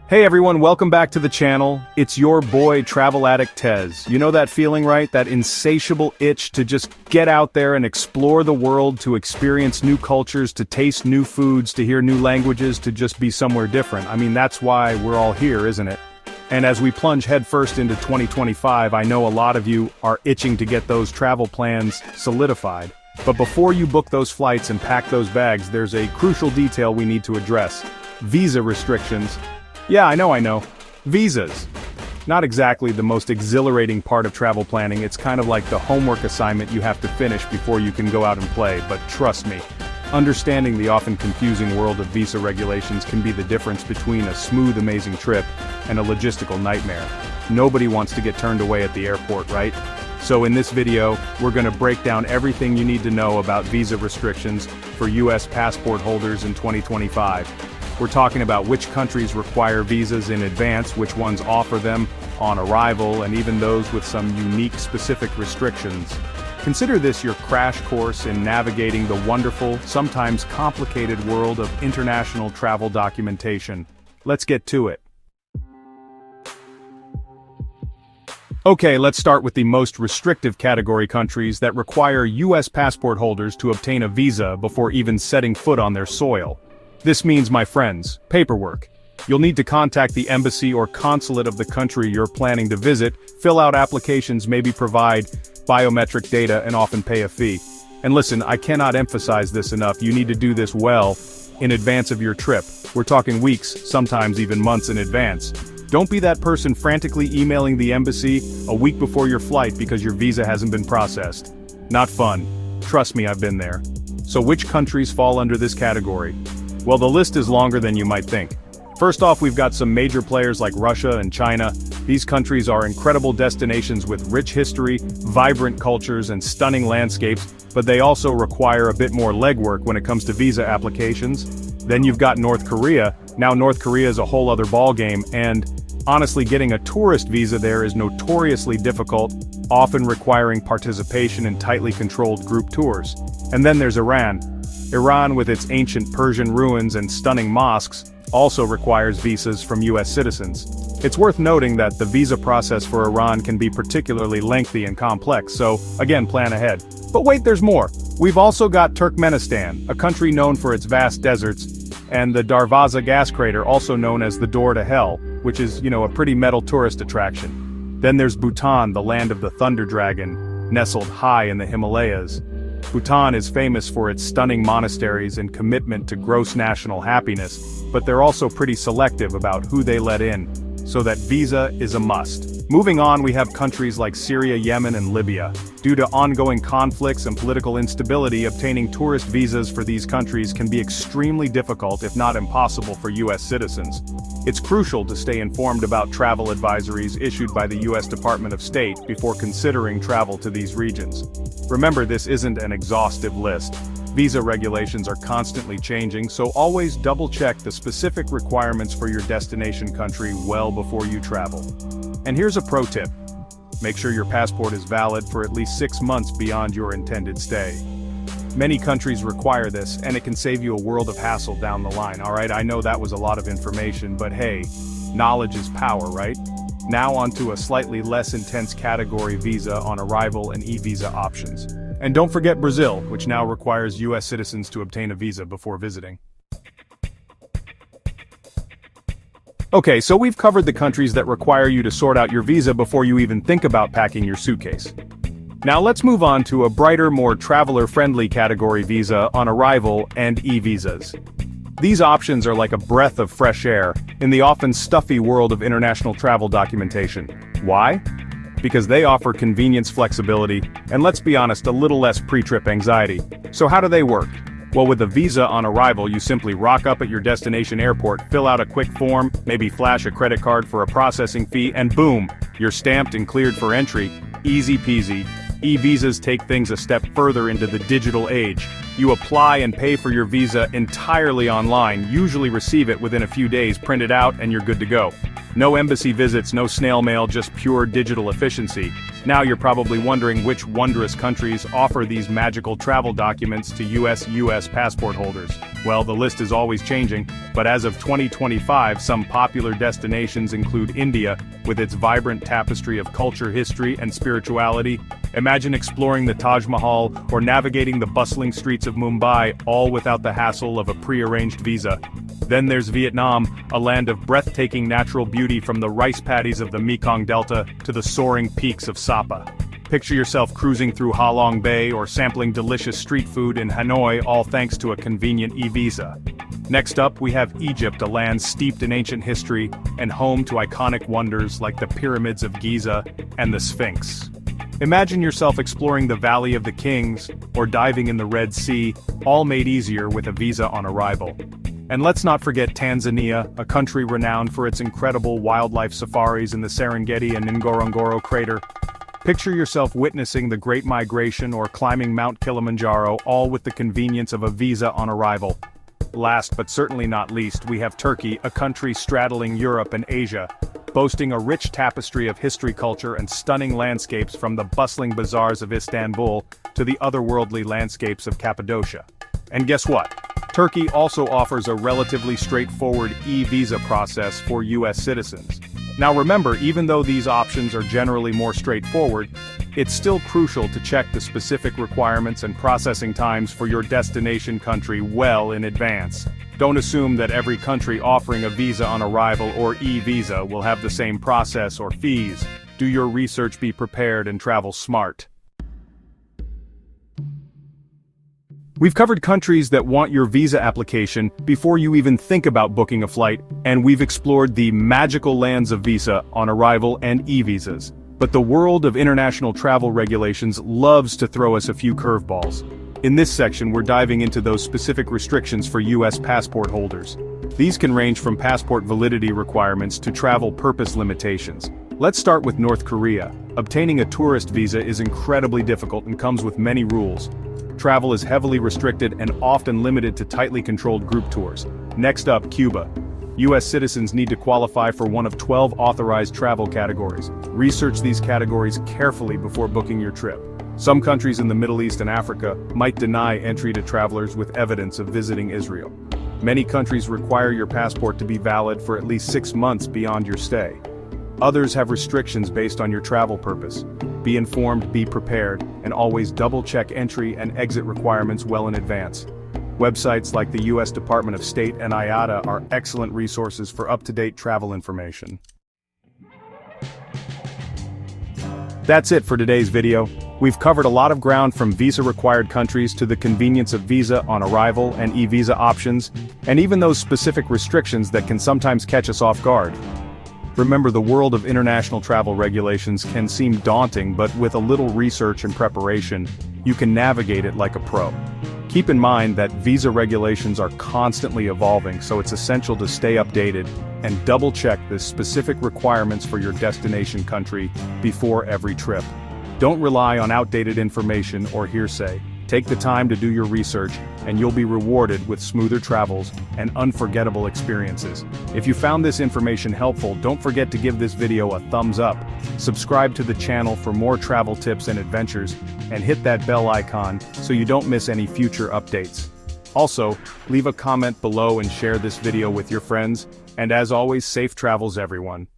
Hey everyone, welcome back to the channel. It's your boy TravelAddictTez. You know that feeling, right? That insatiable itch to just get out there and explore the world, to experience new cultures, to taste new foods, to hear new languages, to just be somewhere different. I mean, that's why we're all here, isn't it? And as we plunge headfirst into 2025, I know a lot of you are itching to get those travel plans solidified. But before you book those flights and pack those bags, there's a crucial detail we need to address. Visa restrictions. Yeah, I know. Visas. Not exactly the most exhilarating part of travel planning. It's kind of like the homework assignment you have to finish before you can go out and play, but trust me, understanding the often confusing world of visa regulations can be the difference between a smooth, amazing trip and a logistical nightmare. Nobody wants to get turned away at the airport, right? So in this video, we're going to break down everything you need to know about visa restrictions for US passport holders in 2025. We're talking about which countries require visas in advance, which ones offer them on arrival, and even those with some unique specific restrictions. Consider this your crash course in navigating the wonderful, sometimes complicated world of international travel documentation. Let's get to it. Okay, let's start with the most restrictive category countries that require US passport holders to obtain a visa before even setting foot on their soil. This means, my friends, paperwork. You'll need to contact the embassy or consulate of the country you're planning to visit, fill out applications, maybe provide biometric data, and often pay a fee. And listen, I cannot emphasize this enough, you need to do this well in advance of your trip. We're talking weeks, sometimes even months in advance. Don't be that person frantically emailing the embassy a week before your flight because your visa hasn't been processed. Not fun. Trust me, I've been there. So which countries fall under this category? Well, the list is longer than you might think. First off, we've got some major players like Russia and China. These countries are incredible destinations with rich history, vibrant cultures, and stunning landscapes, but they also require a bit more legwork when it comes to visa applications. Then you've got North Korea. Now North Korea is a whole other ballgame, and honestly, getting a tourist visa there is notoriously difficult, often requiring participation in tightly controlled group tours. And then there's Iran. Iran, with its ancient Persian ruins and stunning mosques, also requires visas from US citizens. It's worth noting that the visa process for Iran can be particularly lengthy and complex, so, again, plan ahead. But wait, there's more. We've also got Turkmenistan, a country known for its vast deserts, and the Darvaza gas crater, also known as the Door to Hell, which is, a pretty metal tourist attraction. Then there's Bhutan, the land of the Thunder Dragon, nestled high in the Himalayas. Bhutan is famous for its stunning monasteries and commitment to gross national happiness, but they're also pretty selective about who they let in, so that visa is a must. Moving on, we have countries like Syria, Yemen, and Libya. Due to ongoing conflicts and political instability, obtaining tourist visas for these countries can be extremely difficult, if not impossible, for US citizens. It's crucial to stay informed about travel advisories issued by the US Department of State before considering travel to these regions. Remember, this isn't an exhaustive list. Visa regulations are constantly changing, so always double-check the specific requirements for your destination country well before you travel. And here's a pro tip. Make sure your passport is valid for at least 6 months beyond your intended stay. Many countries require this, and it can save you a world of hassle down the line. Alright, I know that was a lot of information, but hey, knowledge is power, right? Now onto a slightly less intense category: visa on arrival and e-visa options. And don't forget Brazil, which now requires US citizens to obtain a visa before visiting. Okay, so we've covered the countries that require you to sort out your visa before you even think about packing your suitcase. Now let's move on to a brighter, more traveler-friendly category: visa on arrival and e-visas. These options are like a breath of fresh air in the often stuffy world of international travel documentation. Why? Because they offer convenience, flexibility, and let's be honest, a little less pre-trip anxiety. So how do they work? Well, with a visa on arrival, you simply rock up at your destination airport, fill out a quick form, maybe flash a credit card for a processing fee, and boom, you're stamped and cleared for entry. Easy peasy. E-visas take things a step further into the digital age. You apply and pay for your visa entirely online, usually receive it within a few days, print it out, and you're good to go. No embassy visits, no snail mail, just pure digital efficiency. Now you're probably wondering which wondrous countries offer these magical travel documents to US passport holders. Well, the list is always changing, but as of 2025, some popular destinations include India, with its vibrant tapestry of culture, history, and spirituality. Imagine exploring the Taj Mahal or navigating the bustling streets of Mumbai, all without the hassle of a pre-arranged visa. Then there's Vietnam, a land of breathtaking natural beauty from the rice paddies of the Mekong Delta to the soaring peaks of Sapa. Picture yourself cruising through Ha Long Bay or sampling delicious street food in Hanoi, all thanks to a convenient e-visa. Next up, we have Egypt, a land steeped in ancient history and home to iconic wonders like the pyramids of Giza and the Sphinx. Imagine yourself exploring the Valley of the Kings or diving in the Red Sea, all made easier with a visa on arrival. And let's not forget Tanzania, a country renowned for its incredible wildlife safaris in the Serengeti and Ngorongoro crater. Picture yourself witnessing the Great Migration or climbing Mount Kilimanjaro, all with the convenience of a visa on arrival. Last but certainly not least, we have Turkey, a country straddling Europe and Asia, boasting a rich tapestry of history, culture, and stunning landscapes from the bustling bazaars of Istanbul to the otherworldly landscapes of Cappadocia. And guess what? Turkey also offers a relatively straightforward e-visa process for US citizens. Now remember, even though these options are generally more straightforward, it's still crucial to check the specific requirements and processing times for your destination country well in advance. Don't assume that every country offering a visa on arrival or e-visa will have the same process or fees. Do your research, be prepared, and travel smart. We've covered countries that want your visa application before you even think about booking a flight, and we've explored the magical lands of visa on arrival and e-visas. But the world of international travel regulations loves to throw us a few curveballs. In this section, we're diving into those specific restrictions for US passport holders. These can range from passport validity requirements to travel purpose limitations. Let's start with North Korea. Obtaining a tourist visa is incredibly difficult and comes with many rules. Travel is heavily restricted and often limited to tightly controlled group tours. Next up, Cuba. US citizens need to qualify for one of 12 authorized travel categories. Research these categories carefully before booking your trip. Some countries in the Middle East and Africa might deny entry to travelers with evidence of visiting Israel. Many countries require your passport to be valid for at least 6 months beyond your stay. Others have restrictions based on your travel purpose. Be informed, be prepared, and always double-check entry and exit requirements well in advance. Websites like the US Department of State and IATA are excellent resources for up-to-date travel information. That's it for today's video. We've covered a lot of ground, from visa-required countries to the convenience of visa on arrival and e-visa options, and even those specific restrictions that can sometimes catch us off guard. Remember, the world of international travel regulations can seem daunting, but with a little research and preparation, you can navigate it like a pro. Keep in mind that visa regulations are constantly evolving, so it's essential to stay updated and double-check the specific requirements for your destination country before every trip. Don't rely on outdated information or hearsay. Take the time to do your research, and you'll be rewarded with smoother travels and unforgettable experiences. If you found this information helpful, don't forget to give this video a thumbs up, subscribe to the channel for more travel tips and adventures, and hit that bell icon so you don't miss any future updates. Also, leave a comment below and share this video with your friends, and as always, safe travels everyone.